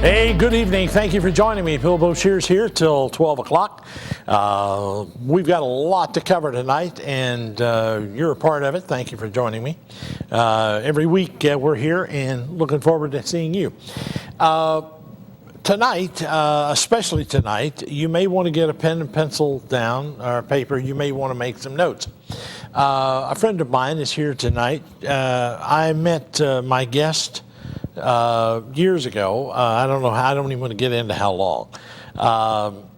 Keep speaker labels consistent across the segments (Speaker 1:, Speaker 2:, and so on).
Speaker 1: Hey, good evening. Thank you for joining me. Bill Boshears here till 12 o'clock. We've got a lot to cover tonight, and you're a part of it. Thank you for joining me. Every week we're here and looking forward to seeing you. Tonight, especially tonight, you may want to get a pen and pencil down, or paper. You may want to make some notes. A friend of mine is here tonight. I met my guest years ago. I don't know how, I don't even want to get into how long.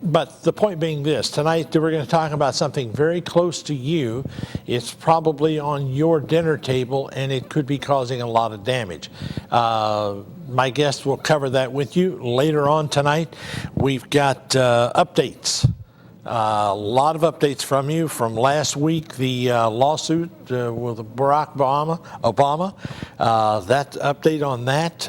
Speaker 1: But the point being this, tonight we're going to talk about something very close to you. It's probably on your dinner table and it could be causing a lot of damage. My guest will cover that with you later on tonight. We've got updates. A lot of updates from you from last week, the lawsuit with Barack Obama, that update on that.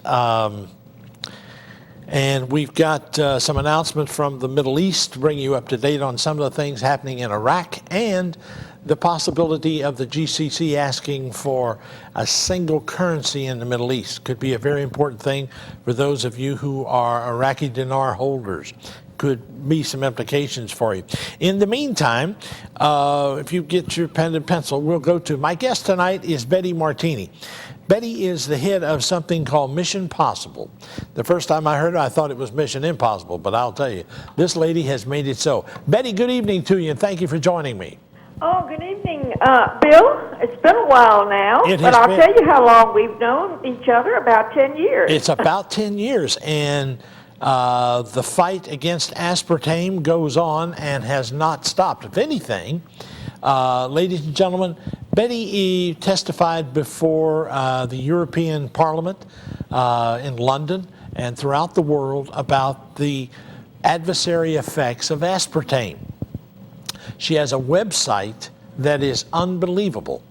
Speaker 1: And we've got some announcement from the Middle East to bring you up to date on some of the things happening in Iraq and the possibility of the GCC asking for a single currency in the Middle East. Could be a very important thing for those of you who are Iraqi dinar holders. Could be some implications for you. In the meantime, if you get your pen and pencil, we'll go to my guest tonight is Betty Martini. Betty is the head of something called Mission Possible. The first time I heard it, I thought it was Mission Impossible, but I'll tell you, this lady has made it so. Betty, good evening to you, and thank you for joining me.
Speaker 2: Oh, good evening, Bill. It's been a while now, but I'll tell you how long we've known each other, about 10 years.
Speaker 1: It's about 10 years, and the fight against aspartame goes on and has not stopped. If anything, ladies and gentlemen, Betty testified before the European Parliament in London and throughout the world about the adversary effects of aspartame. She has a website that is unbelievable.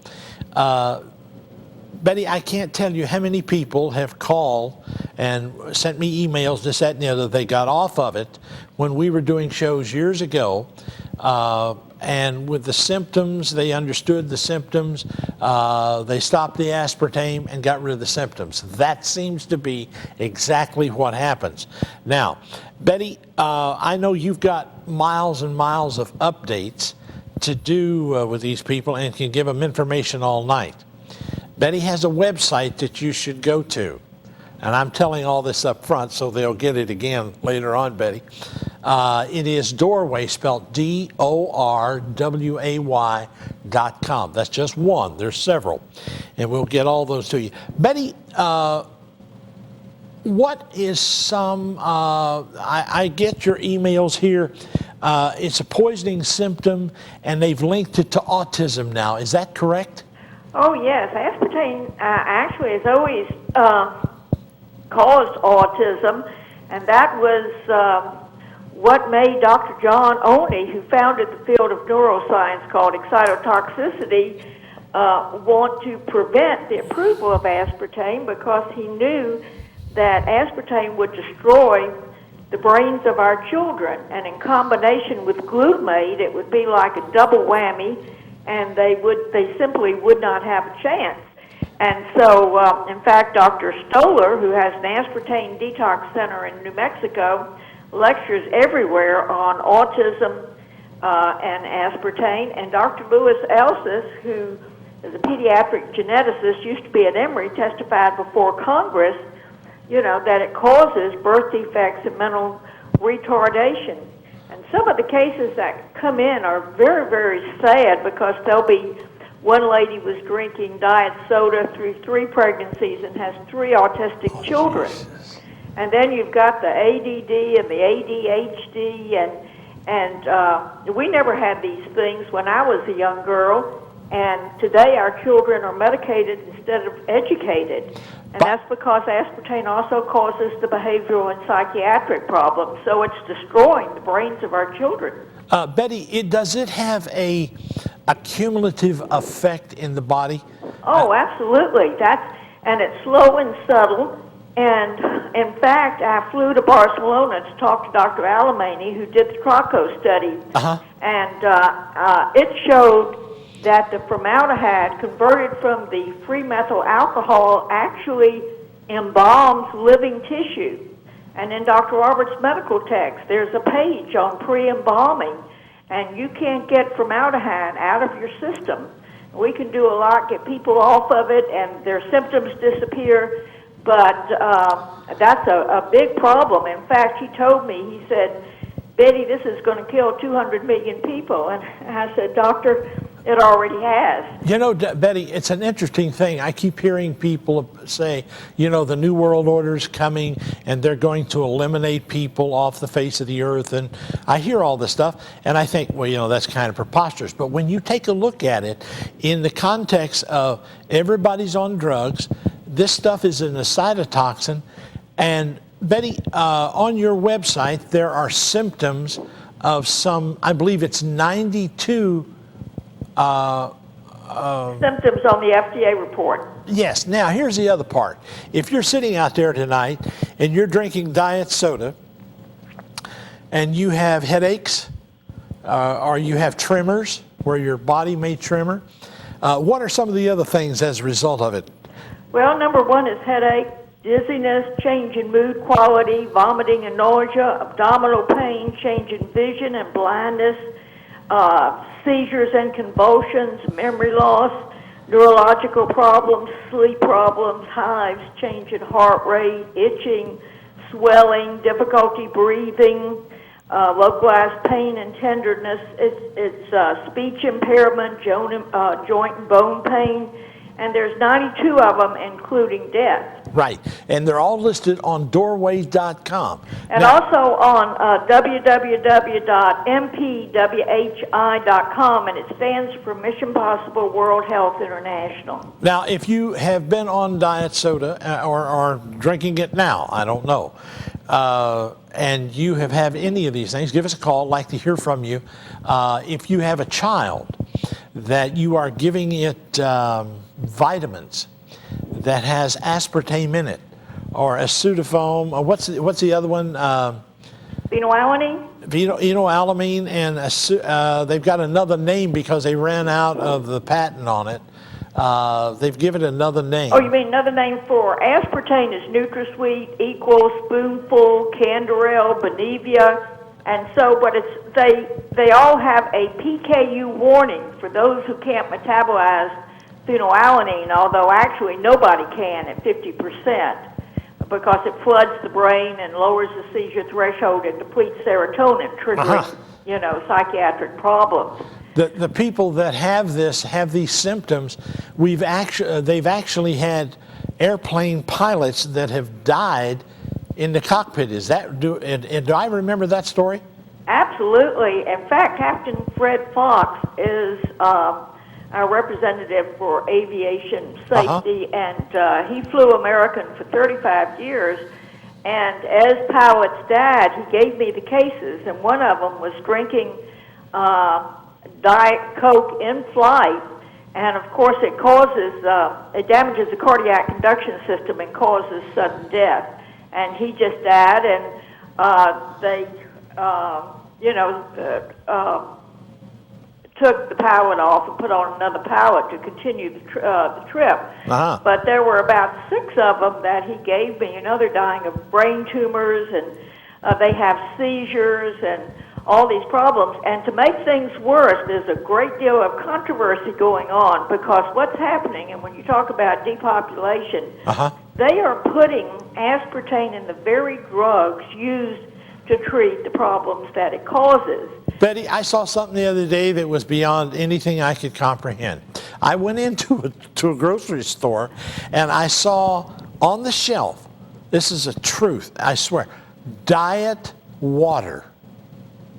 Speaker 1: Betty, I can't tell you how many people have called and sent me emails, this, that, and the other. They got off of it when we were doing shows years ago. And with the symptoms, they understood the symptoms. They stopped the aspartame and got rid of the symptoms. That seems to be exactly what happens. Now, Betty, I know you've got miles and miles of updates to do with these people and can give them information all night. Betty has a website that you should go to. And I'm telling all this up front so they'll get it again later on, Betty. It is Doorway, spelled DORWAY.com. That's just one. There's several. And we'll get all those to you. Betty, what is some, I get your emails here. It's a poisoning symptom, and they've linked it to autism now. Is that correct?
Speaker 2: Oh, yes. Aspartame actually has always caused autism, and that was what made Dr. John Oney, who founded the field of neuroscience called excitotoxicity, want to prevent the approval of aspartame, because he knew that aspartame would destroy the brains of our children, and in combination with glutamate, it would be like a double whammy, and they simply would not have a chance. And so, in fact, Dr. Stoller, who has an aspartame detox center in New Mexico, lectures everywhere on autism and aspartame. And Dr. Louis Elsis, who is a pediatric geneticist, used to be at Emory, testified before Congress, that it causes birth defects and mental retardation. And some of the cases that come in are very, very sad, because there'll be one lady was drinking diet soda through 3 pregnancies and has 3 autistic children. And then you've got the ADD and the ADHD, and we never had these things when I was a young girl. And today our children are medicated instead of educated. And that's because aspartame also causes the behavioral and psychiatric problems. So it's destroying the brains of our children.
Speaker 1: Betty, does it have a cumulative effect in the body?
Speaker 2: Oh, absolutely. And it's slow and subtle. And in fact, I flew to Barcelona to talk to Dr. Alemany, who did the Traco study. And it showed that the formaldehyde converted from the free methyl alcohol actually embalms living tissue. And in Dr. Roberts' medical text, there's a page on pre-embalming, and you can't get formaldehyde out of your system. We can do a lot, get people off of it, and their symptoms disappear, but that's a big problem. In fact, he told me, he said, Betty, this is going to kill 200 million people. And I said, Doctor, it already has.
Speaker 1: You know, Betty, it's an interesting thing. I keep hearing people say, you know, the New World Order's coming and they're going to eliminate people off the face of the earth. And I hear all this stuff and I think, well, you know, that's kind of preposterous. But when you take a look at it in the context of everybody's on drugs, this stuff is an cytotoxin. And Betty, on your website, there are symptoms of some, I believe it's 92
Speaker 2: symptoms on the FDA report.
Speaker 1: Yes. Now, here's the other part. If you're sitting out there tonight and you're drinking diet soda and you have headaches or you have tremors where your body may tremor, what are some of the other things as a result of it?
Speaker 2: Well, number one is headache, dizziness, change in mood quality, vomiting and nausea, abdominal pain, change in vision and blindness, seizures and convulsions, memory loss, neurological problems, sleep problems, hives, change in heart rate, itching, swelling, difficulty breathing, localized pain and tenderness. It's speech impairment, joint and bone pain, and there's 92 of them, including death.
Speaker 1: Right, and they're all listed on doorways.com.
Speaker 2: And now, also on www.mpwhi.com, and it stands for Mission Possible World Health International.
Speaker 1: Now, if you have been on diet soda or drinking it now, I don't know, and you have had any of these things, give us a call. I'd like to hear from you. If you have a child that you are giving it vitamins that has aspartame in it, or acetafoam, or what's the other one?
Speaker 2: Phenylalanine?
Speaker 1: Phenylalanine, and they've got another name because they ran out of the patent on it. They've given it another name.
Speaker 2: Oh, you mean another name for aspartame is NutraSweet, Equal, Spoonful, Canderel, Benevia, and so, but they all have a PKU warning for those who can't metabolize phenylalanine, although actually nobody can at 50%, because it floods the brain and lowers the seizure threshold and depletes serotonin, triggering, psychiatric problems.
Speaker 1: The people that have these symptoms, they've actually had airplane pilots that have died in the cockpit. Do I remember that story?
Speaker 2: Absolutely. In fact, Captain Fred Fox is our representative for aviation safety, and he flew American for 35 years. And as pilots died, he gave me the cases, and one of them was drinking Diet Coke in flight, and of course it damages the cardiac conduction system and causes sudden death. And he just died, and they, took the pilot off and put on another pilot to continue the trip. But there were about 6 of them that he gave me. They're dying of brain tumors, and they have seizures and all these problems. And to make things worse, there's a great deal of controversy going on, because what's happening, and when you talk about depopulation, they are putting aspartame in the very drugs used to treat the problems that it causes.
Speaker 1: Betty, I saw something the other day that was beyond anything I could comprehend. I went into a grocery store and I saw on the shelf, this is a truth, I swear, diet water.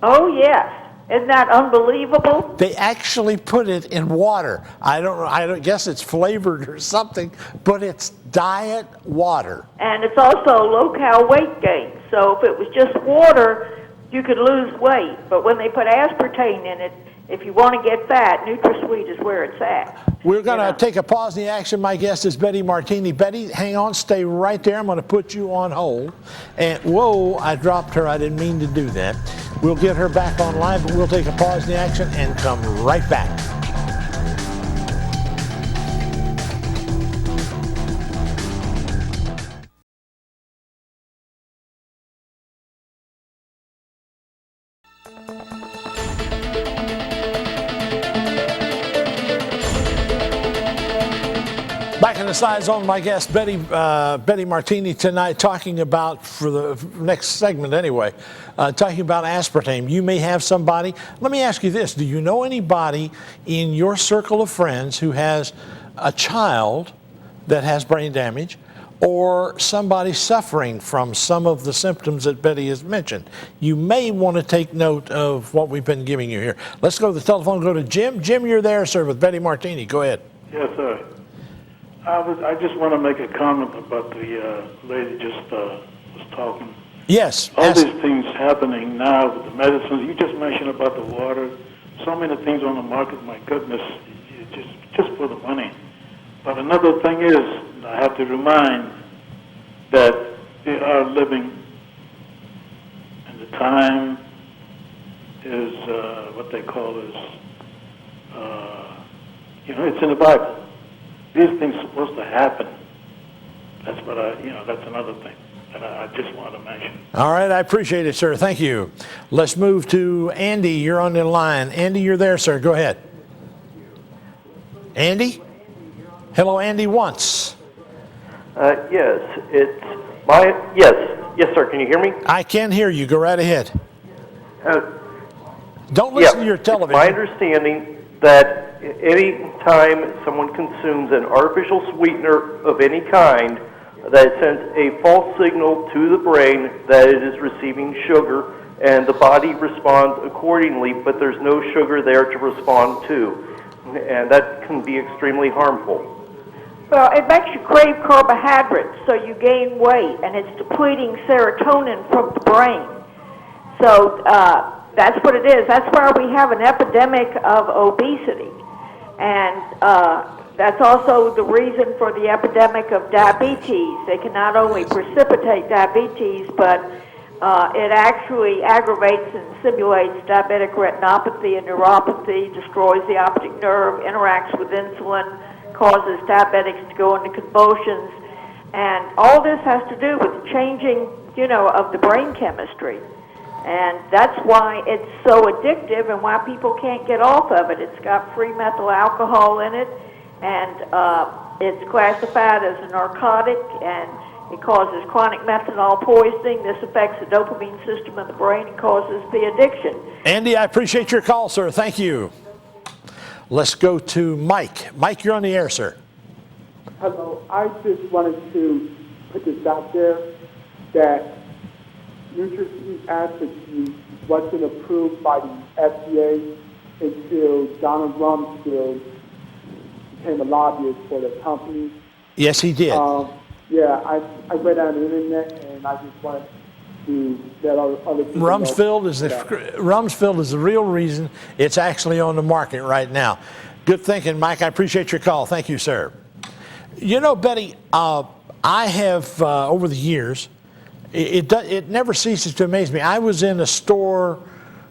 Speaker 2: Oh, yes. Isn't that unbelievable?
Speaker 1: They actually put it in water. I don't guess it's flavored or something, but it's diet water.
Speaker 2: And it's also low-cal weight gain. So if it was just water, you could lose weight. But when they put aspartame in it, if you want to get fat, NutraSweet is where it's at.
Speaker 1: We're going to take a pause in the action. My guest is Betty Martini. Betty, hang on, stay right there. I'm going to put you on hold. And whoa, I dropped her. I didn't mean to do that. We'll get her back online, but we'll take a pause in the action and come right back. Back in the Scizone, my guest, Betty Martini, tonight, talking about, for the next segment anyway, talking about aspartame. You may have somebody, let me ask you this, do you know anybody in your circle of friends who has a child that has brain damage, or somebody suffering from some of the symptoms that Betty has mentioned? You may want to take note of what we've been giving you here. Let's go to the telephone, go to Jim. Jim, you're there, sir, with Betty Martini. Go ahead.
Speaker 3: Yes, sir. I just want to make a comment about the lady just was talking.
Speaker 1: Yes.
Speaker 3: All these things happening now with the medicines. You just mentioned about the water. So many things on the market. My goodness, just for the money. But another thing is, I have to remind that we are living in the time is what they call is, it's in the Bible. These things are supposed to happen. That's what that's another thing that I just want to mention.
Speaker 1: All right, I appreciate it, sir. Thank you. Let's move to Andy. You're on the line. Andy, you're there, sir. Go ahead. Andy? Hello, Andy, once.
Speaker 4: Yes, sir. Can you hear me?
Speaker 1: I can hear you. Go right ahead. Don't listen to your television.
Speaker 4: My understanding that any time someone consumes an artificial sweetener of any kind, that it sends a false signal to the brain that it is receiving sugar, and the body responds accordingly, but there's no sugar there to respond to. And that can be extremely harmful.
Speaker 2: Well, it makes you crave carbohydrates, so you gain weight, and it's depleting serotonin from the brain. So that's what it is. That's why we have an epidemic of obesity. And that's also the reason for the epidemic of diabetes. They can not only precipitate diabetes, but it actually aggravates and simulates diabetic retinopathy and neuropathy, destroys the optic nerve, interacts with insulin, causes diabetics to go into convulsions. And all this has to do with changing, of the brain chemistry. And that's why it's so addictive and why people can't get off of it. It's got free methyl alcohol in it, and it's classified as a narcotic, and it causes chronic methanol poisoning. This affects the dopamine system of the brain and causes the addiction.
Speaker 1: Andy, I appreciate your call, sir. Thank you. Let's go to Mike. Mike, you're on the air, sir.
Speaker 5: Hello. I just wanted to put this out there that nutrient aspartame wasn't approved by the FDA until Donald Rumsfeld became a lobbyist for the company.
Speaker 1: Yes, he did.
Speaker 5: I read on the internet, and I just wanted to let other people
Speaker 1: Rumsfeld is the real reason it's actually on the market right now. Good thinking, Mike. I appreciate your call. Thank you, sir. Betty, I have over the years, it never ceases to amaze me. I was in a store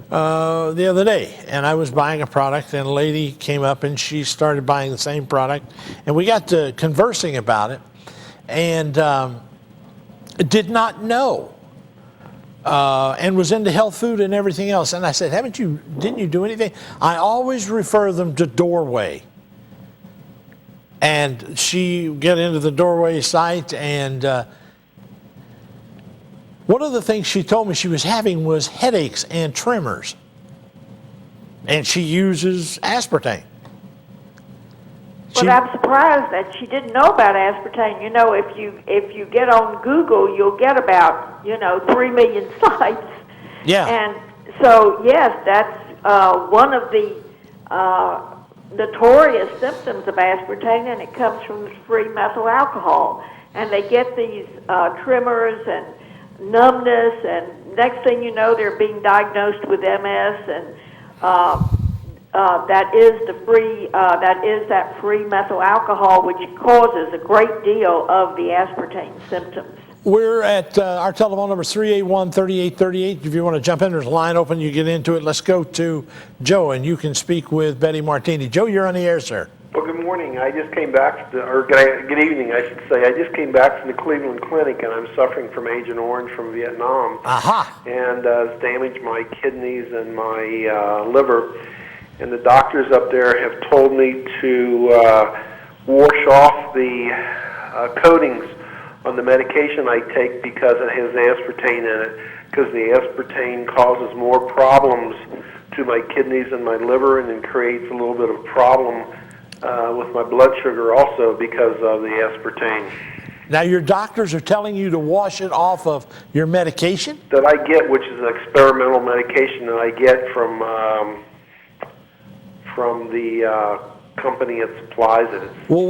Speaker 1: the other day, and I was buying a product, and a lady came up and she started buying the same product, and we got to conversing about it, and did not know, and was into health food and everything else. And I said, didn't you do anything? I always refer them to Doorway. And she got into the Doorway site, and one of the things she told me she was having was headaches and tremors. And she uses aspartame.
Speaker 2: But I'm surprised that she didn't know about aspartame. If you get on Google, you'll get about 3 million sites.
Speaker 1: Yeah.
Speaker 2: And so yes, that's one of the notorious symptoms of aspartame, and it comes from free methyl alcohol. And they get these tremors and numbness, and next thing you know, they're being diagnosed with MS, and that is that free methyl alcohol, which causes a great deal of the aspartame symptoms.
Speaker 1: We're at our telephone number is 381-3838. If you want to jump in, there's a line open. You get into it. Let's go to Joe, and you can speak with Betty Martini. Joe, you're on the air, sir.
Speaker 6: Well, good morning. I just came back, good evening, I should say. I just came back from the Cleveland Clinic, and I'm suffering from Agent Orange from Vietnam.
Speaker 1: Aha.
Speaker 6: And it's damaged my kidneys and my liver. And the doctors up there have told me to wash off the coatings on the medication I take because it has aspartame in it, because the aspartame causes more problems to my kidneys and my liver, and it creates a little bit of problem with my blood sugar also because of the aspartame.
Speaker 1: Now, your doctors are telling you to wash it off of your medication?
Speaker 6: That I get, which is an experimental medication that I get from the company that supplies it.
Speaker 1: Well,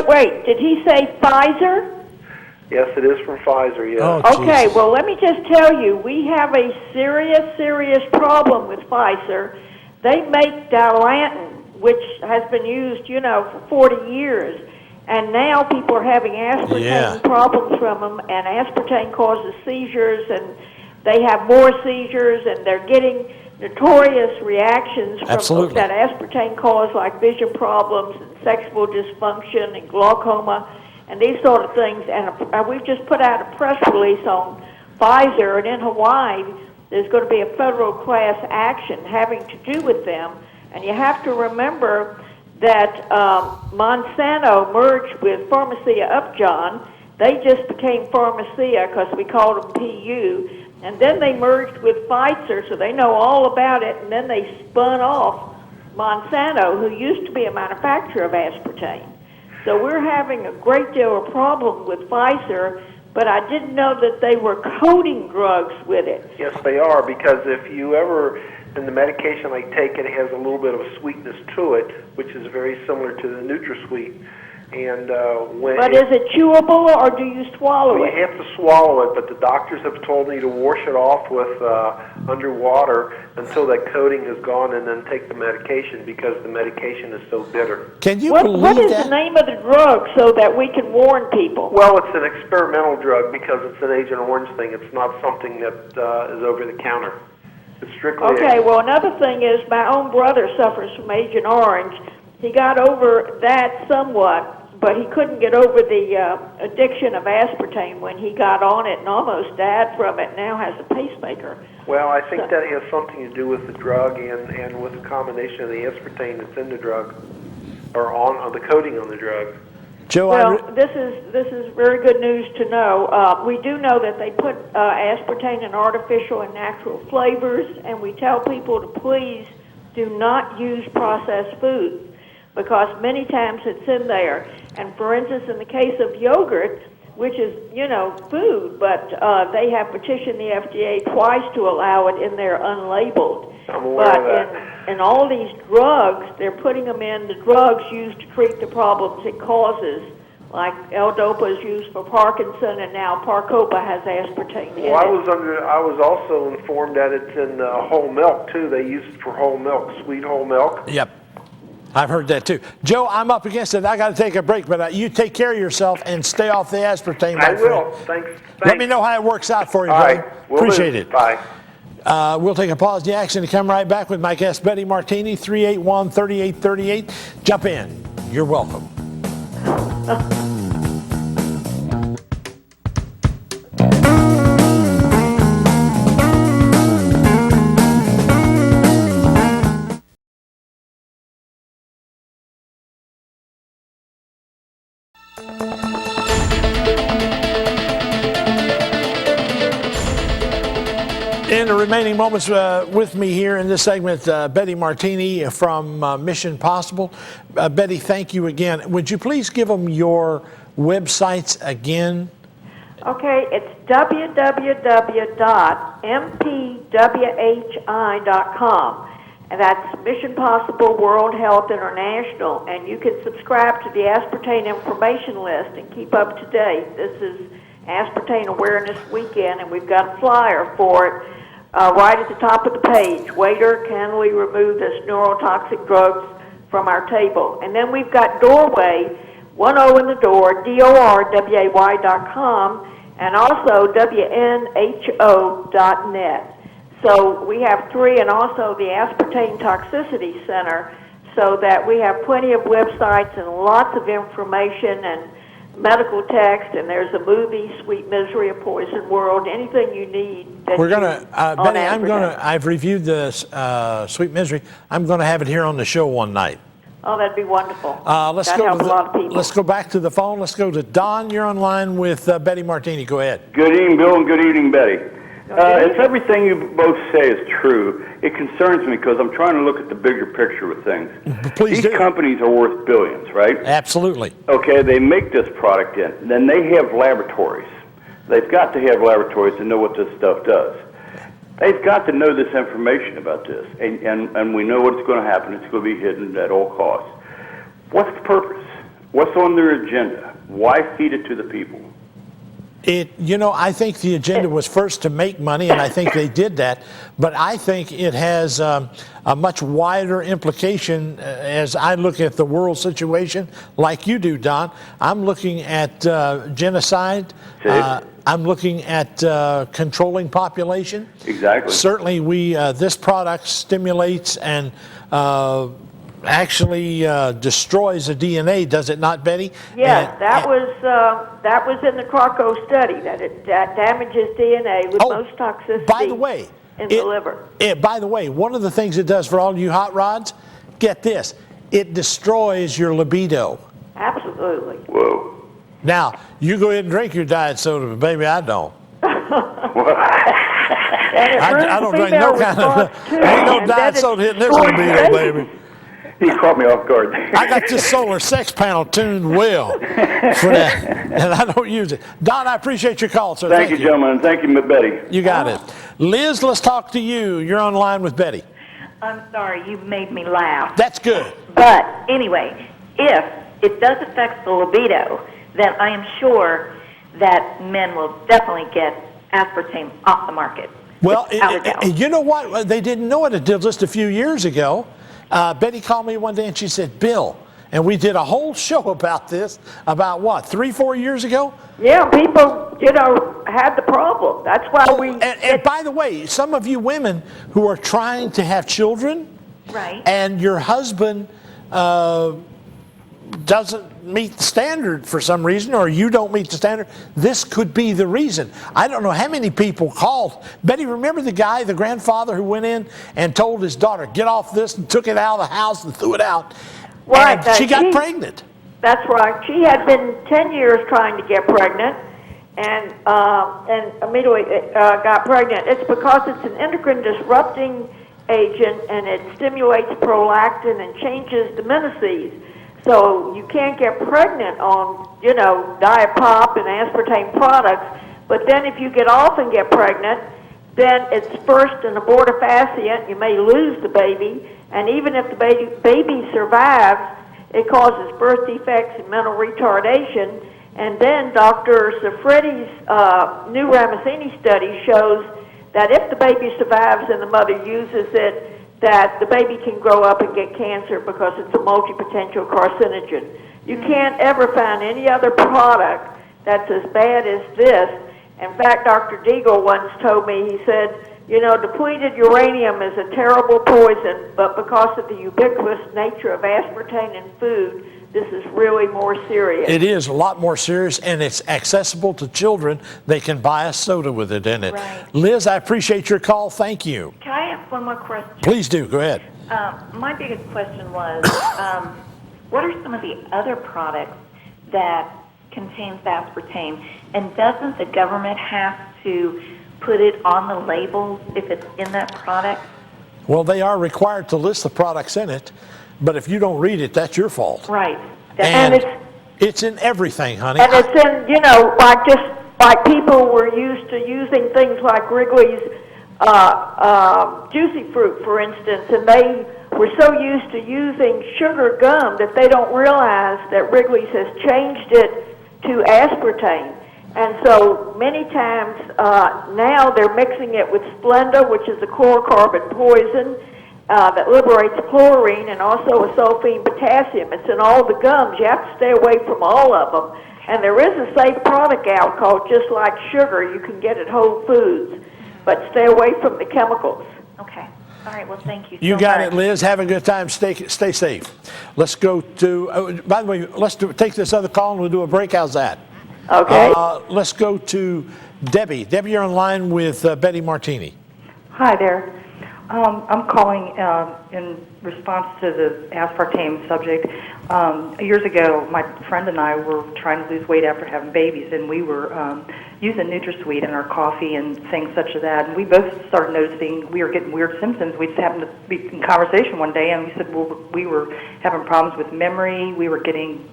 Speaker 2: Wait. Did he say Pfizer?
Speaker 6: Yes, it is from Pfizer, yes.
Speaker 1: Oh,
Speaker 2: Okay,
Speaker 1: Jesus.
Speaker 2: well, let me just tell you, we have a serious problem with Pfizer. They make Dilantin, which has been used, for 40 years. And now people are having aspartame problems from them, and aspartame causes seizures, and they have more seizures, and they're getting notorious reactions from that aspartame cause, like vision problems and sexual dysfunction and glaucoma and these sort of things. And we've just put out a press release on Pfizer, and in Hawaii, there's going to be a federal class action having to do with them. And you have to remember that Monsanto merged with Pharmacia Upjohn. They just became Pharmacia because we called them PU. And then they merged with Pfizer, so they know all about it. And then they spun off Monsanto, who used to be a manufacturer of aspartame. So we're having a great deal of problem with Pfizer, but I didn't know that they were coating drugs with it.
Speaker 6: Yes, they are, because if you ever, in the medication I take, it has a little bit of a sweetness to it, which is very similar to the NutraSweet. And
Speaker 2: But is it chewable, or do you swallow it?
Speaker 6: You have to swallow it, but the doctors have told me to wash it off with underwater until that coating is gone, and then take the medication because the medication is so bitter.
Speaker 1: Can you
Speaker 2: What
Speaker 1: believe
Speaker 2: is
Speaker 1: that?
Speaker 2: the name of the drug so that we can warn people?
Speaker 6: Well, it's an experimental drug because it's an Agent Orange thing. It's not something that is over the counter. It's strictly...
Speaker 2: Okay, well, another thing is my own brother suffers from Agent Orange. He got over that somewhat, but he couldn't get over the addiction of aspartame when he got on it and almost died from it, now has a pacemaker.
Speaker 6: Well, I think that has something to do with the drug and with the combination of the aspartame that's in the drug, or on the coating on the drug.
Speaker 1: Joe,
Speaker 2: Well, this is very good news to know. We do know that they put aspartame in artificial and natural flavors, and we tell people to please do not use processed foods, because many times it's in there. And for instance, in the case of yogurt, which is, food, but they have petitioned the FDA twice to allow it in there unlabeled.
Speaker 6: I'm aware of that.
Speaker 2: But in all these drugs, they're putting them in the drugs used to treat the problems it causes. Like L-Dopa is used for Parkinson, and now Parcopa has aspartame in it.
Speaker 6: I was also informed that it's in whole milk too. They use it for whole milk, sweet whole milk.
Speaker 1: Yep. I've heard that too. Joe, I'm up against it. I got to take a break, but you take care of yourself and stay off the aspartame.
Speaker 6: I will. Thanks.
Speaker 1: Let me know how it works out for you,
Speaker 6: All
Speaker 1: brother.
Speaker 6: right. Will
Speaker 1: Appreciate
Speaker 6: do.
Speaker 1: it.
Speaker 6: Bye.
Speaker 1: We'll take a pause in the action and come right back with my guest, Betty Martini, 381-3838. Jump in. You're welcome. In the remaining moments with me here in this segment, Betty Martini from Mission Possible. Betty, thank you again. Would you please give them your websites again?
Speaker 2: Okay, it's www.mpwhi.com. And that's Mission Possible World Health International. And you can subscribe to the aspartame information list and keep up to date. This is Aspartame Awareness Weekend, and we've got a flyer for it right at the top of the page. Waiter, can we remove this neurotoxic drugs from our table? And then we've got Doorway, 10 in the door, DORWAY.com, and also WNHO.net. So we have three, and also the Aspartame Toxicity Center, so that we have plenty of websites and lots of information and medical text, and there's a movie, Sweet Misery, A Poison World, anything you need.
Speaker 1: We're gonna, Betty, I've reviewed the Sweet Misery. I'm gonna have it here on the show one night.
Speaker 2: Oh, that'd be wonderful.
Speaker 1: Let's
Speaker 2: That'd
Speaker 1: go
Speaker 2: help
Speaker 1: to
Speaker 2: a lot of people.
Speaker 1: let's go back to the phone. Let's go to Don. You're on line with Betty Martini. Go ahead.
Speaker 7: Good evening, Bill, and good evening, Betty. If everything you both say is true, it concerns me because I'm trying to look at the bigger picture of things.
Speaker 1: Please
Speaker 7: These
Speaker 1: do.
Speaker 7: companies are worth billions, right?
Speaker 1: Absolutely.
Speaker 7: Okay, they make this product in. Then they have laboratories. They've got to have laboratories to know what this stuff does. They've got to know this information about this, and we know what's going to happen. It's going to be hidden at all costs. What's the purpose? What's on their agenda? Why feed it to the people?
Speaker 1: I think the agenda was first to make money, and I think they did that. But I think it has a much wider implication as I look at the world situation, like you do, Don. I'm looking at genocide. I'm looking at controlling population.
Speaker 7: Exactly.
Speaker 1: Certainly, this product stimulates and actually destroys the DNA, does it not, Betty?
Speaker 2: Yes, that was in the Croco study, that it damages DNA with most toxicity
Speaker 1: by the way,
Speaker 2: in the liver.
Speaker 1: By the way, one of the things it does for all you hot rods, get this, it destroys your libido.
Speaker 2: Absolutely.
Speaker 7: Whoa.
Speaker 1: Now, you go ahead and drink your diet soda, but baby, I don't. I don't drink no kind of, ain't no diet soda hitting this libido, baby.
Speaker 7: He caught me off guard.
Speaker 1: I got this solar sex panel tuned well for that, and I don't use it. Don, I appreciate your call, sir.
Speaker 7: Thank you, gentlemen, and thank you, Betty.
Speaker 1: You got it. Liz, let's talk to you. You're on line with Betty.
Speaker 8: I'm sorry, you made me laugh.
Speaker 1: That's good.
Speaker 8: But anyway, if it does affect the libido, then I am sure that men will definitely get aspartame off the market.
Speaker 1: Well,
Speaker 8: without a doubt.
Speaker 1: you know what? They didn't know it until just a few years ago. Betty called me one day and she said, Bill, and we did a whole show about this, about what, 3-4 years ago?
Speaker 2: Yeah, people, had the problem. That's why
Speaker 1: And by the way, some of you women who are trying to have children,
Speaker 8: Right.
Speaker 1: and your husband doesn't meet the standard for some reason, or you don't meet the standard, this could be the reason. I don't know how many people called. Betty, remember the guy, the grandfather who went in and told his daughter, get off this, and took it out of the house and threw it out.
Speaker 2: Right,
Speaker 1: And she got pregnant.
Speaker 2: That's right. She had been 10 years trying to get pregnant, and immediately got pregnant. It's because it's an endocrine disrupting agent, and it stimulates prolactin and changes the menses. So you can't get pregnant on, diet pop and aspartame products. But then if you get off and get pregnant, then it's first an abortifacient. You may lose the baby. And even if the baby survives, it causes birth defects and mental retardation. And then Dr. Safredi's new Ramazini study shows that if the baby survives and the mother uses it, that the baby can grow up and get cancer because it's a multi-potential carcinogen. You can't ever find any other product that's as bad as this. In fact, Dr. Deagle once told me, he said, depleted uranium is a terrible poison, but because of the ubiquitous nature of aspartame in food, this is really more serious.
Speaker 1: It is a lot more serious, and it's accessible to children. They can buy a soda with it in it.
Speaker 8: Right.
Speaker 1: Liz, I appreciate your call. Thank you.
Speaker 8: Can I ask one more question?
Speaker 1: Please do. Go ahead.
Speaker 8: My biggest question was, what are some of the other products that contains aspartame, and doesn't the government have to put it on the labels if it's in that product?
Speaker 1: Well, they are required to list the products in it, but if you don't read it, that's your fault.
Speaker 8: Right.
Speaker 1: And it's in everything, honey.
Speaker 2: And it's in, like people were used to using things like Wrigley's Juicy Fruit, for instance, and they were so used to using sugar gum that they don't realize that Wrigley's has changed it to aspartame. And so many times now they're mixing it with Splenda, which is a chlorocarbon poison that liberates chlorine, and also a sulfine potassium. It's in all the gums. You have to stay away from all of them. And there is a safe product out called Just Like Sugar. You can get at Whole Foods, but stay away from the chemicals.
Speaker 8: Okay. All right. Well, thank you.
Speaker 1: You
Speaker 8: so
Speaker 1: got
Speaker 8: much.
Speaker 1: it, Liz. Have a good time. Stay safe. Let's go to. By the way, take this other call and we'll do a break. How's that?
Speaker 2: Okay.
Speaker 1: Let's go to Debbie. Debbie, you're on line with Betty Martini.
Speaker 9: Hi there. I'm calling in response to the aspartame subject. Years ago, my friend and I were trying to lose weight after having babies, and we were using NutraSweet in our coffee and things such as that. And we both started noticing we were getting weird symptoms. We just happened to be in conversation one day, and we said, well, we were having problems with memory. We were getting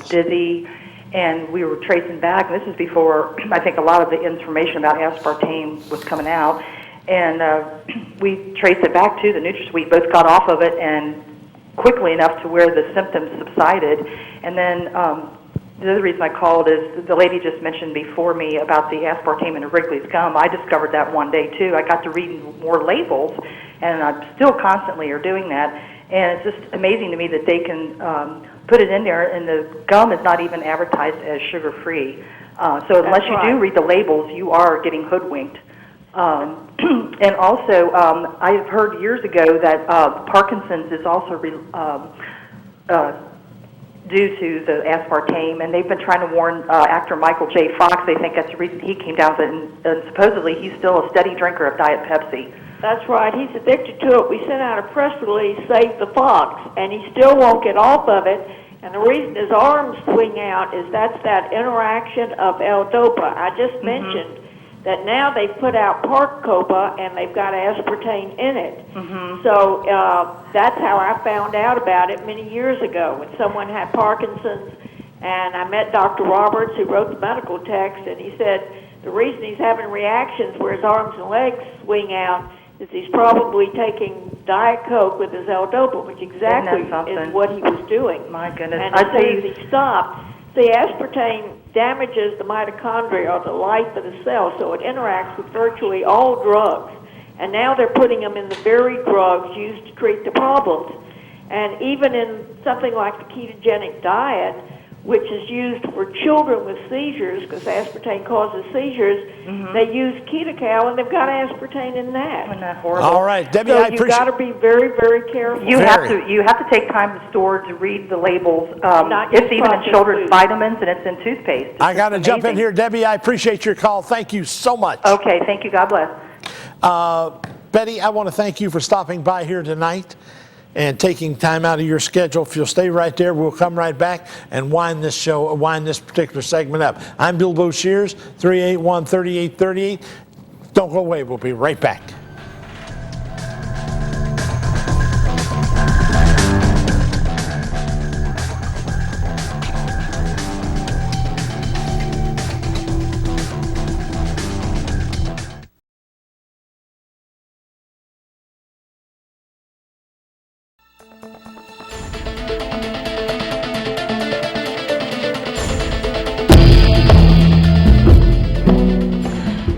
Speaker 9: dizzy. And we were tracing back, and this is before I think a lot of the information about aspartame was coming out. And we traced it back to the NutraSweet, both got off of it and quickly enough to where the symptoms subsided. And then the other reason I called is the lady just mentioned before me about the aspartame in the Wrigley's gum. I discovered that one day too. I got to read more labels, and I still constantly are doing that. And it's just amazing to me that they can put it in there, and the gum is not even advertised as sugar-free. So unless you do read the labels, you are getting hoodwinked. And also, I've heard years ago that Parkinson's is also due to the aspartame, and they've been trying to warn actor Michael J. Fox. They think that's the reason he came down with it, and supposedly he's still a steady drinker of Diet Pepsi.
Speaker 2: That's right. He's addicted to it. We sent out a press release, Save the Fox, and he still won't get off of it. And the reason his arms swing out is that's that interaction of L-Dopa. I just mentioned that now they've put out Park-Copa, and they've got aspartame in it. So that's how I found out about it many years ago when someone had Parkinson's, and I met Dr. Roberts, who wrote the medical text, and he said the reason he's having reactions where his arms and legs swing out is he's probably taking Diet Coke with his L-Dopa, which exactly is what he was doing.
Speaker 9: My goodness.
Speaker 2: And as soon as he stopped, the aspartame damages the mitochondria, or the life of the cell, so it interacts with virtually all drugs. And now they're putting them in the very drugs used to treat the problems. And even in something like the ketogenic diet, which is used for children with seizures, because aspartame causes seizures, they use Ketocal, and they've got aspartame in that.
Speaker 9: Isn't that horrible?
Speaker 1: All right, Debbie,
Speaker 2: So
Speaker 1: I
Speaker 2: you've
Speaker 1: appreciate
Speaker 2: got to be very, very careful.
Speaker 9: You have to take time in the store to read the labels. It's even in
Speaker 2: processed
Speaker 9: children's
Speaker 2: food.
Speaker 9: vitamins, and it's in toothpaste.
Speaker 1: I got to jump in here, Debbie. I appreciate your call. Thank you so much.
Speaker 9: Okay, thank you. God bless.
Speaker 1: Betty, I want to thank you for stopping by here tonight and taking time out of your schedule. If you'll stay right there, we'll come right back and wind this particular segment up. I'm Bilbo Shears, 381-3838. Don't go away. We'll be right back.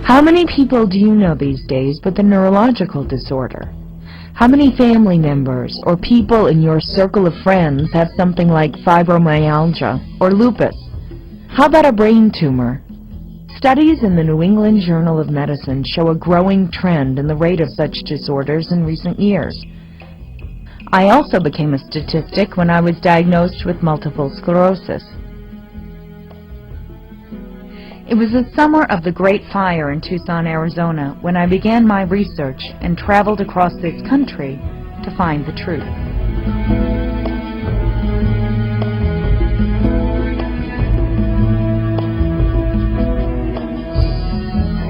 Speaker 10: How many people do you know these days with a neurological disorder? How many family members or people in your circle of friends have something like fibromyalgia or lupus? How about a brain tumor? Studies in the New England Journal of Medicine show a growing trend in the rate of such disorders in recent years. I also became a statistic when I was diagnosed with multiple sclerosis. It was the summer of the Great Fire in Tucson, Arizona, when I began my research and traveled across this country to find the truth.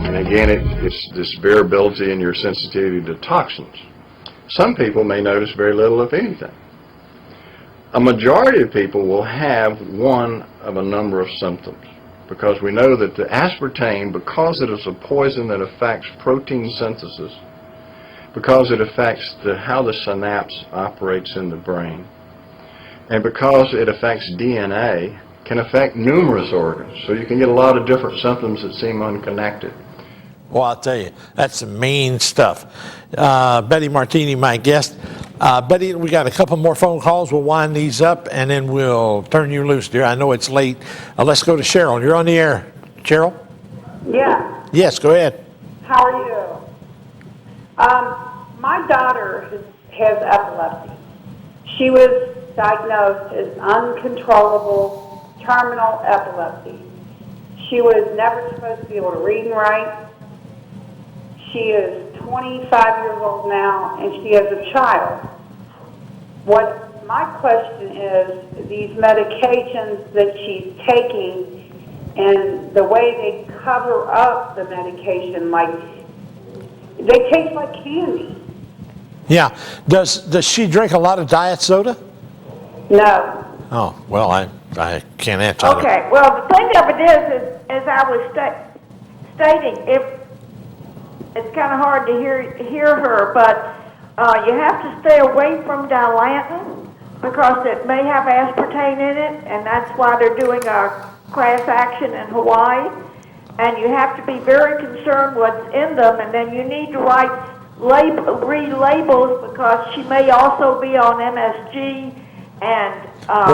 Speaker 11: And again, it's this variability in your sensitivity to toxins. Some people may notice very little, if anything. A majority of people will have one of a number of symptoms, because we know that the aspartame, because it is a poison that affects protein synthesis, because it affects how the synapse operates in the brain, and because it affects DNA, can affect numerous organs. So you can get a lot of different symptoms that seem unconnected.
Speaker 1: Well, I'll tell you, that's the main stuff. Betty Martini, my guest. Betty, we got a couple more phone calls. We'll wind these up, and then we'll turn you loose, dear. I know it's late. Let's go to Cheryl. You're on the air. Cheryl?
Speaker 12: Yeah.
Speaker 1: Yes, go ahead.
Speaker 12: How are you? My daughter has epilepsy. She was diagnosed as uncontrollable terminal epilepsy. She was never supposed to be able to read and write. She is 25 years old now, and she has a child. What my question is, these medications that she's taking and the way they cover up the medication, like, they taste like candy.
Speaker 1: Yeah. Does she drink a lot of diet soda?
Speaker 12: No.
Speaker 1: Oh, well, I can't answer that.
Speaker 2: Okay, well, the thing of it is as I was stating, if it's kind of hard to hear her, but you have to stay away from Dilantin because it may have aspartame in it, and that's why they're doing a class action in Hawaii. And you have to be very concerned what's in them, and then you need to read labels because she may also be on MSG, and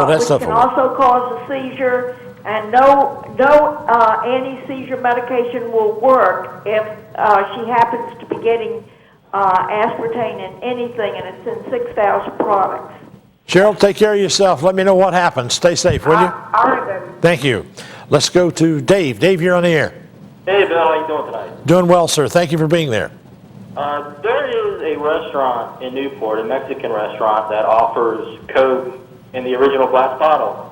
Speaker 2: which can also cause a seizure. And no anti-seizure medication will work if she happens to be getting aspartame in anything, and it's in 6,000 products.
Speaker 1: Cheryl, take care of yourself. Let me know what happens. Stay safe, will you?
Speaker 12: All right, then.
Speaker 1: Thank you. Let's go to Dave. Dave, you're on the air.
Speaker 13: Hey, Bill, how you doing tonight?
Speaker 1: Doing well, sir. Thank you for being there.
Speaker 13: There is a restaurant in Newport, a Mexican restaurant, that offers Coke in the original glass bottle.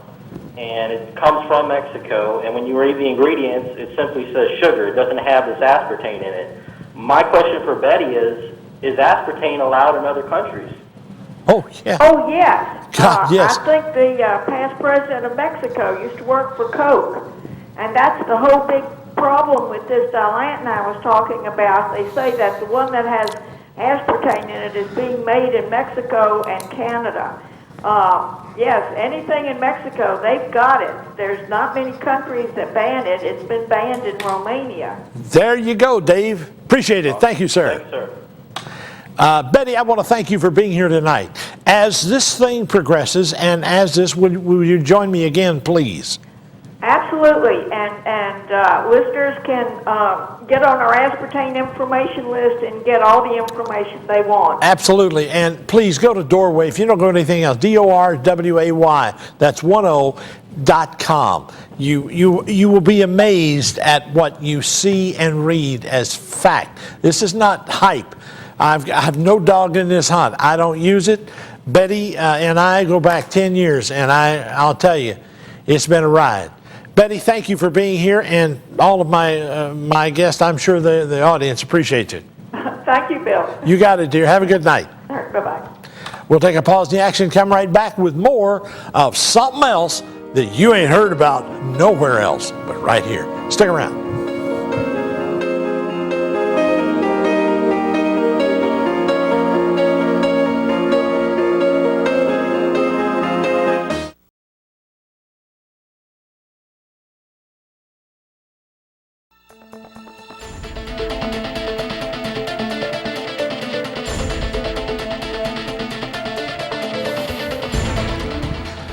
Speaker 13: And it comes from Mexico, and when you read the ingredients, it simply says sugar. It doesn't have this aspartame in it. My question for Betty is aspartame allowed in other countries?
Speaker 1: Oh, yeah.
Speaker 2: Oh, yes.
Speaker 1: God, yes.
Speaker 2: I think the past president of Mexico used to work for Coke, and that's the whole big problem with this Dilantin I was talking about. They say that the one that has aspartame in it is being made in Mexico and Canada. Yes, anything in Mexico, they've got it. There's not many countries that ban it. It's been banned in Romania.
Speaker 1: There you go, Dave. Appreciate it. Thank you, sir.
Speaker 13: Thanks, sir.
Speaker 1: Betty, I want to thank you for being here tonight. As this thing progresses, and as this, will you join me again, please?
Speaker 2: Absolutely, and listeners can get on our aspartame information list and get all the information they want.
Speaker 1: Absolutely, and please go to Doorway. If you don't go to anything else, DORWAY, that's 10.com. You will be amazed at what you see and read as fact. This is not hype. I have no dog in this hunt. I don't use it. Betty and I go back 10 years, and I'll tell you, it's been a ride. Betty, thank you for being here, and all of my guests. I'm sure the audience appreciates it.
Speaker 2: Thank you, Bill.
Speaker 1: You got it, dear. Have a good night.
Speaker 2: All right, bye-bye.
Speaker 1: We'll take a pause in the action, come right back with more of something else that you ain't heard about nowhere else but right here. Stick around.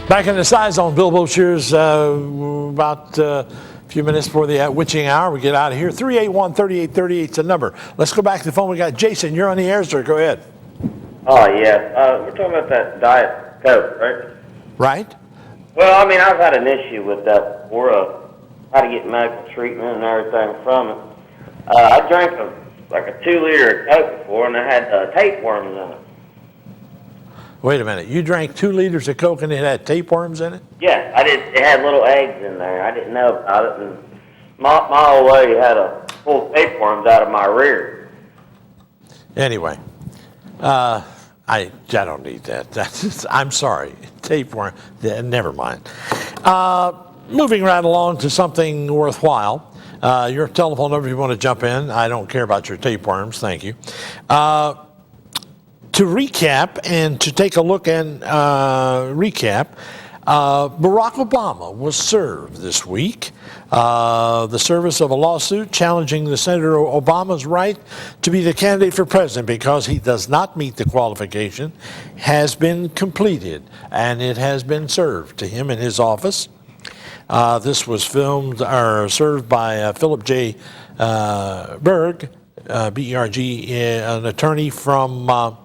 Speaker 1: Back in the Scizone, Bill Boshears, about a few minutes before the witching hour. We get out of here. 381-3838 is the number. Let's go back to the phone. We got Jason. You're on the air, sir. Go ahead.
Speaker 14: Oh, yeah. We're talking about that Diet Coke, right?
Speaker 1: Right.
Speaker 14: Well, I mean, I've had an issue with that before, how to get medical treatment and everything from it. I drank a 2-liter of Coke before, and I had tapeworms in it.
Speaker 1: Wait a minute. You drank 2 liters of Coke and it had tapeworms in it?
Speaker 14: Yeah, I did. It had little eggs in there. I didn't know about it, and my old lady had a full tapeworms out of my rear.
Speaker 1: Anyway, I don't need that. I'm sorry. Tapeworm. Never mind. Moving right along to something worthwhile. Your telephone number if you want to jump in. I don't care about your tapeworms. Thank you. To recap and to take a look and recap, Barack Obama was served this week. The service of a lawsuit challenging the Senator Obama's right to be the candidate for president because he does not meet the qualification has been completed, and it has been served to him in his office. This was served by Philip J. Berg, B-E-R-G, an attorney from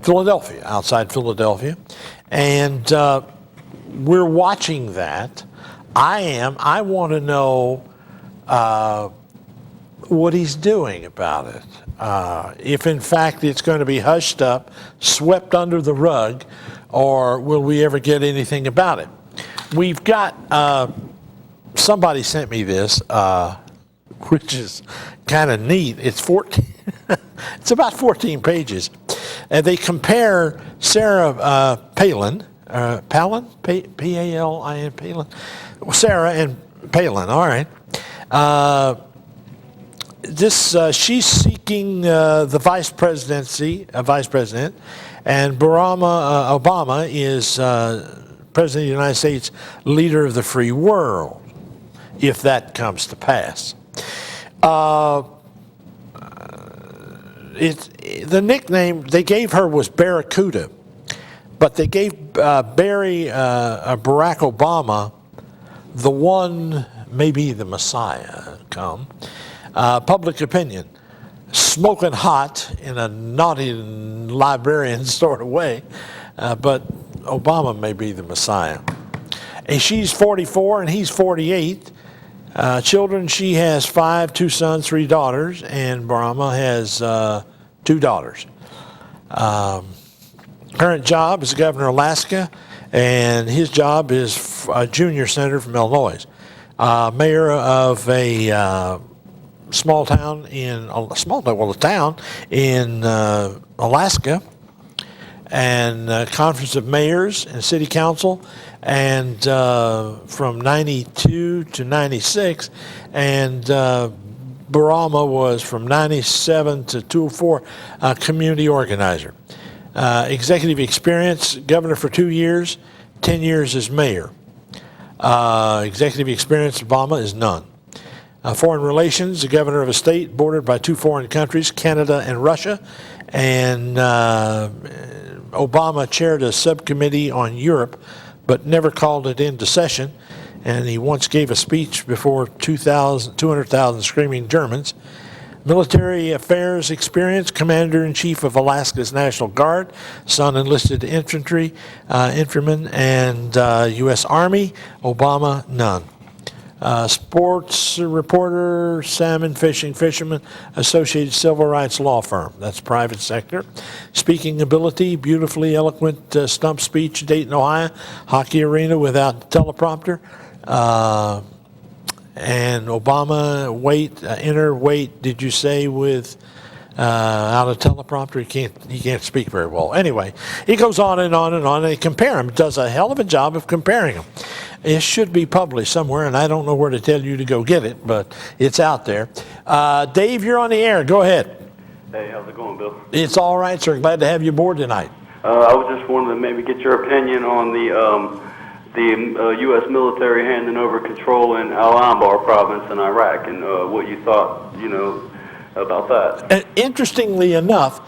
Speaker 1: Philadelphia, outside Philadelphia. And we're watching that. I want to know what he's doing about it. if in fact it's going to be hushed up, swept under the rug, or will we ever get anything about it? We've got, somebody sent me this, which is kind of neat. It's 14, it's about 14 pages. And they compare Sarah Palin, P-A-L-I-N, Palin, Sarah and Palin, all right. She's seeking the vice president, and Barack Obama is President of the United States, leader of the free world, if that comes to pass. The nickname they gave her was Barracuda, but they gave Barack Obama the one, maybe the Messiah come. Public opinion, smoking hot in a naughty librarian sort of way, but Obama may be the Messiah. And she's 44 and he's 48. Children, she has 5, 2 sons, 3 daughters, and Brahma has 2 daughters. Current job is governor of Alaska, and his job is a junior senator from Illinois. Mayor of a small town in Alaska, and conference of mayors and city council, and from 92 to 96, and Barama was from 97 to 2004 community organizer. Executive experience, governor for 2 years, 10 years as mayor. Executive experience, Obama is none. Foreign relations, the governor of a state bordered by 2 foreign countries, Canada and Russia, and Obama chaired a subcommittee on Europe, but never called it into session, and he once gave a speech before 200,000 screaming Germans. Military affairs experience, Commander-in-Chief of Alaska's National Guard, son enlisted infantryman, and U.S. Army, Obama, none. Sports reporter, salmon fishing fisherman, Associated Civil Rights Law Firm. That's private sector. Speaking ability, beautifully eloquent stump speech, Dayton, Ohio. Hockey arena without teleprompter. And Obama, inner weight, did you say with out of teleprompter? He can't speak very well. Anyway, he goes on and on and on, and they compare him. Does a hell of a job of comparing him. It should be published somewhere, and I don't know where to tell you to go get it, but it's out there. Dave, you're on the air. Go ahead.
Speaker 15: Hey, how's it going, Bill?
Speaker 1: It's all right, sir. Glad to have you aboard tonight.
Speaker 15: I was just wanting to maybe get your opinion on the U.S. military handing over control in Al-Anbar province in Iraq, and what you thought, about that.
Speaker 1: Interestingly enough,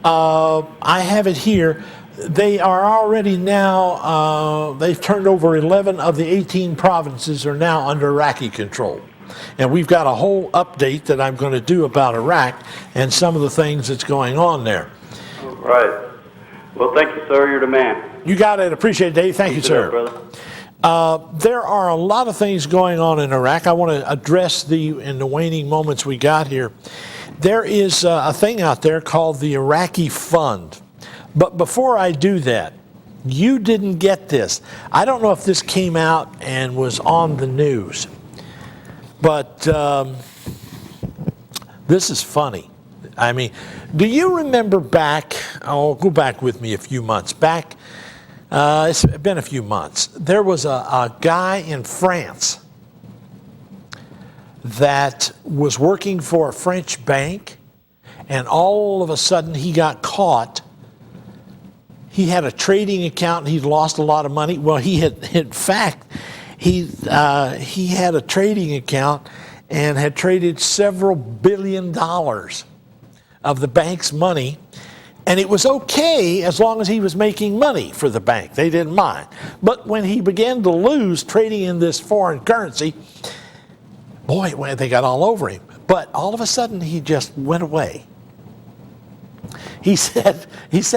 Speaker 1: I have it here. They are already now, they've turned over 11 of the 18 provinces are now under Iraqi control. And we've got a whole update that I'm going to do about Iraq and some of the things that's going on there.
Speaker 15: Right. Well, thank you, sir. You're the man.
Speaker 1: You got it. Appreciate it, Dave. Thank you, sir.
Speaker 15: Brother.
Speaker 1: There are a lot of things going on in Iraq. I want to address in the waning moments we got here. There is a thing out there called the Iraqi Fund. But before I do that, you didn't get this. I don't know if this came out and was on the news, but this is funny. I mean, do you remember back, go back with me a few months back, it's been a few months, there was a guy in France that was working for a French bank, and all of a sudden he got caught. He had a trading account and he'd lost a lot of money. Well, he had, in fact, he had a trading account and had traded several $1 billion of the bank's money. And it was okay as long as he was making money for the bank. They didn't mind. But when he began to lose trading in this foreign currency, boy, they got all over him. But all of a sudden, he just went away. He said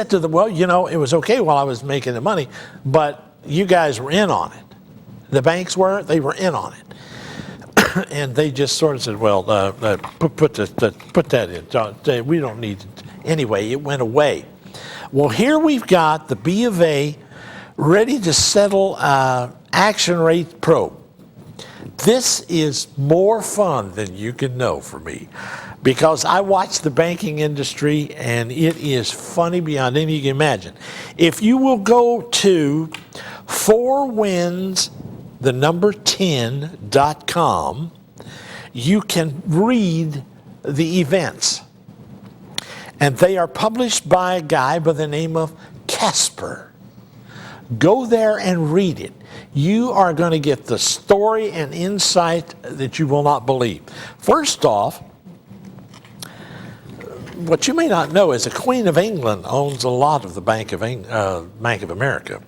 Speaker 1: to them, well, it was okay while I was making the money, but you guys were in on it. The banks were, they were in on it. and they just sort of said, well, put that in. We don't need it. Anyway, it went away. Well, here we've got the B of A ready to settle action rate probe. This is more fun than you can know for me, because I watch the banking industry and it is funny beyond any you can imagine. If you will go to 4wins10.com, you can read the events. And they are published by a guy by the name of Casper. Go there and read it. You are going to get the story and insight that you will not believe. First off, what you may not know is the Queen of England owns a lot of the Bank of America.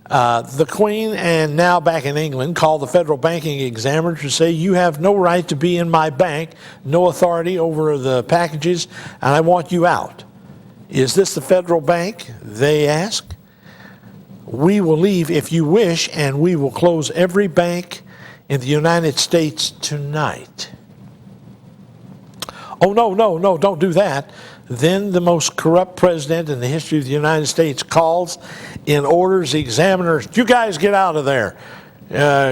Speaker 1: The Queen, and now back in England, called the Federal Banking Examiner to say, you have no right to be in my bank, no authority over the packages, and I want you out. Is this the federal bank? They ask. We will leave if you wish, and we will close every bank in the United States tonight. Oh, no, don't do that. Then the most corrupt president in the history of the United States calls and orders the examiners, you guys get out of there.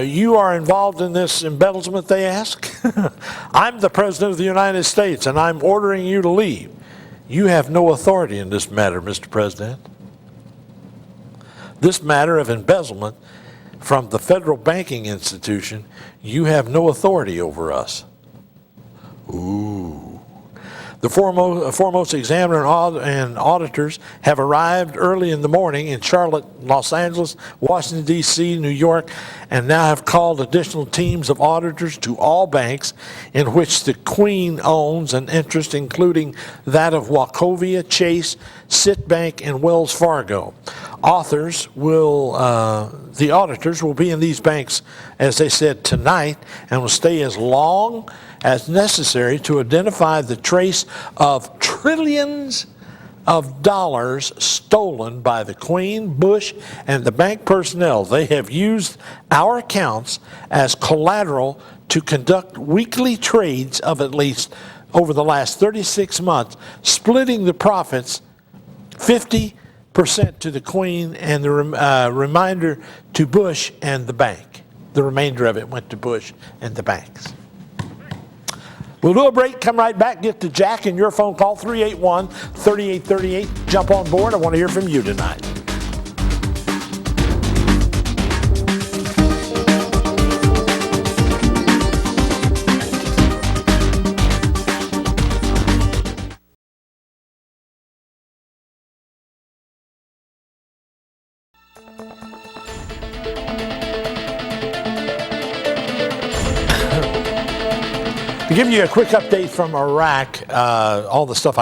Speaker 1: You are involved in this embezzlement, they ask. I'm the president of the United States, and I'm ordering you to leave. You have no authority in this matter, Mr. President. This matter of embezzlement from the federal banking institution, you have no authority over us. Ooh. The foremost examiner and auditors have arrived early in the morning in Charlotte, Los Angeles, Washington, D.C., New York, and now have called additional teams of auditors to all banks in which the Queen owns an interest, including that of Wachovia, Chase, Citibank, and Wells Fargo. The auditors will be in these banks, as they said, tonight, and will stay as long as necessary to identify the trace of trillions of dollars stolen by the Queen, Bush, and the bank personnel. They have used our accounts as collateral to conduct weekly trades of at least over the last 36 months, splitting the profits 50% to the Queen and the remainder to Bush and the bank. The remainder of it went to Bush and the banks. We'll do a break, come right back, get to Jack and your phone call, 381-3838. Jump on board. I want to hear from you tonight. To give you a quick update from Iraq, all the stuff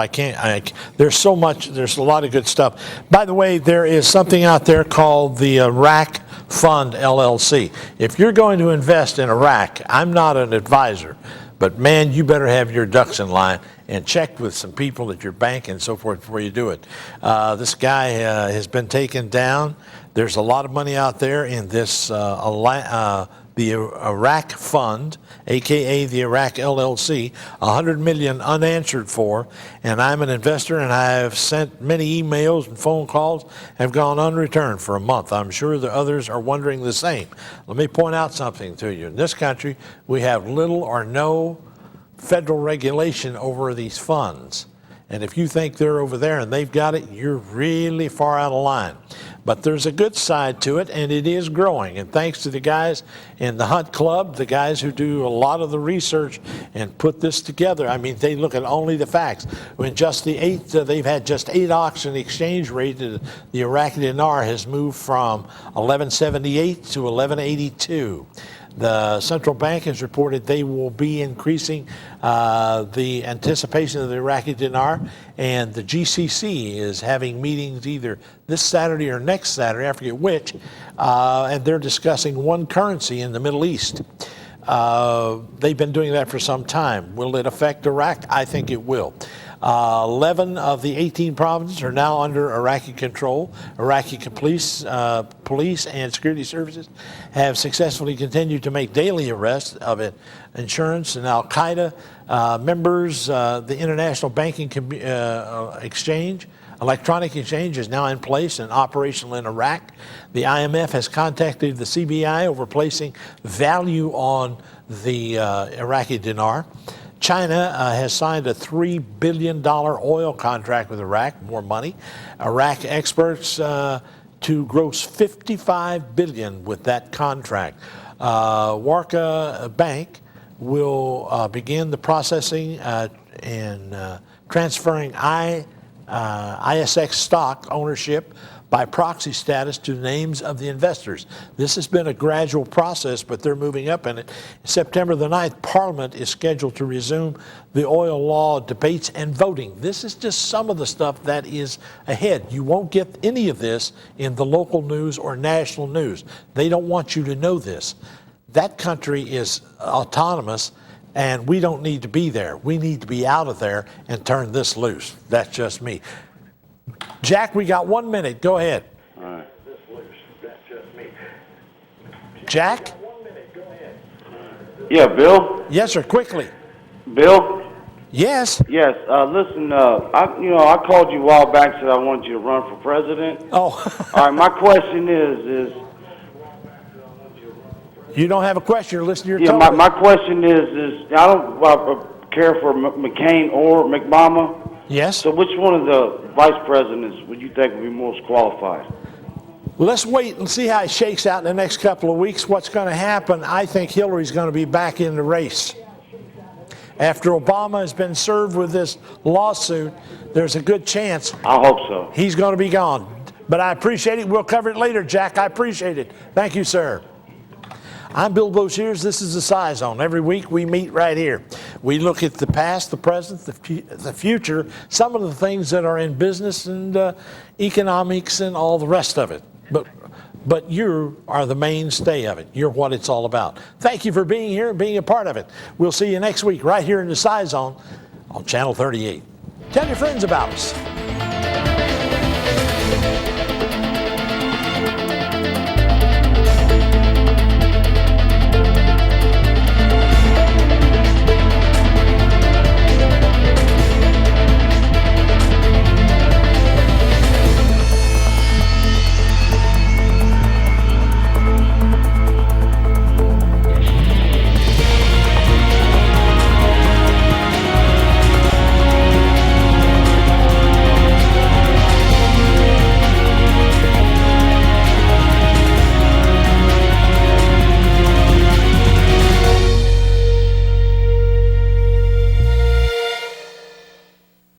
Speaker 1: there's so much, there's a lot of good stuff. By the way, there is something out there called the Iraq Fund LLC. If you're going to invest in Iraq, I'm not an advisor, but man, you better have your ducks in line and check with some people at your bank and so forth before you do it. This guy has been taken down. There's a lot of money out there in this the Iraq Fund, a.k.a. the Iraq LLC, $100 million unanswered for, and I'm an investor, and I have sent many emails and phone calls, have gone unreturned for a month. I'm sure the others are wondering the same. Let me point out something to you. In this country, we have little or no federal regulation over these funds. And if you think they're over there and they've got it, you're really far out of line. But there's a good side to it, and it is growing. And thanks to the guys in the Hunt Club, the guys who do a lot of the research and put this together. I mean, they look at only the facts. When just they've had just 8 auction exchange rate. The Iraqi dinar has moved from 1178 to 1182. The central bank has reported they will be increasing the anticipation of the Iraqi dinar, and the GCC is having meetings either this Saturday or next Saturday, I forget which, and they're discussing one currency in the Middle East. They've been doing that for some time. Will it affect Iraq? I think it will. 11 of the 18 provinces are now under Iraqi control. Iraqi police and security services have successfully continued to make daily arrests of insurance and Al-Qaeda members. The International Banking Electronic exchange is now in place and operational in Iraq. The IMF has contacted the CBI over placing value on the Iraqi dinar. China has signed a $3 billion oil contract with Iraq, more money. Iraq experts to gross $55 billion with that contract. Warka Bank will begin the processing and transferring ISX stock ownership by proxy status to the names of the investors. This has been a gradual process, but they're moving up in it. September the 9th, Parliament is scheduled to resume the oil law debates and voting. This is just some of the stuff that is ahead. You won't get any of this in the local news or national news. They don't want you to know this. That country is autonomous, and we don't need to be there. We need to be out of there and turn this loose. That's just me. Jack, we got 1 minute. Go ahead.
Speaker 7: All right.
Speaker 1: Jack?
Speaker 16: Yeah, Bill?
Speaker 1: Yes, sir. Quickly.
Speaker 16: Bill?
Speaker 1: Yes?
Speaker 16: Yes. Listen, I called you a while back and said I wanted you to run for president.
Speaker 1: Oh.
Speaker 16: All right, my question is...
Speaker 1: You don't have a question. You're listening to your
Speaker 16: Yeah, my question is I don't care for McCain or McMama.
Speaker 1: Yes.
Speaker 16: So which one of the vice presidents would you think would be most qualified?
Speaker 1: Let's wait and see how it shakes out in the next couple of weeks. What's going to happen, I think Hillary's going to be back in the race. After Obama has been served with this lawsuit, there's a good chance.
Speaker 16: I hope so.
Speaker 1: He's going to be gone. But I appreciate it. We'll cover it later, Jack. I appreciate it. Thank you, sir. I'm Bill Boshears. This is the Scizone. Every week we meet right here. We look at the past, the present, the future, some of the things that are in business and economics and all the rest of it. But you are the mainstay of it. You're what it's all about. Thank you for being here and being a part of it. We'll see you next week right here in the Scizone on Channel 38. Tell your friends about us.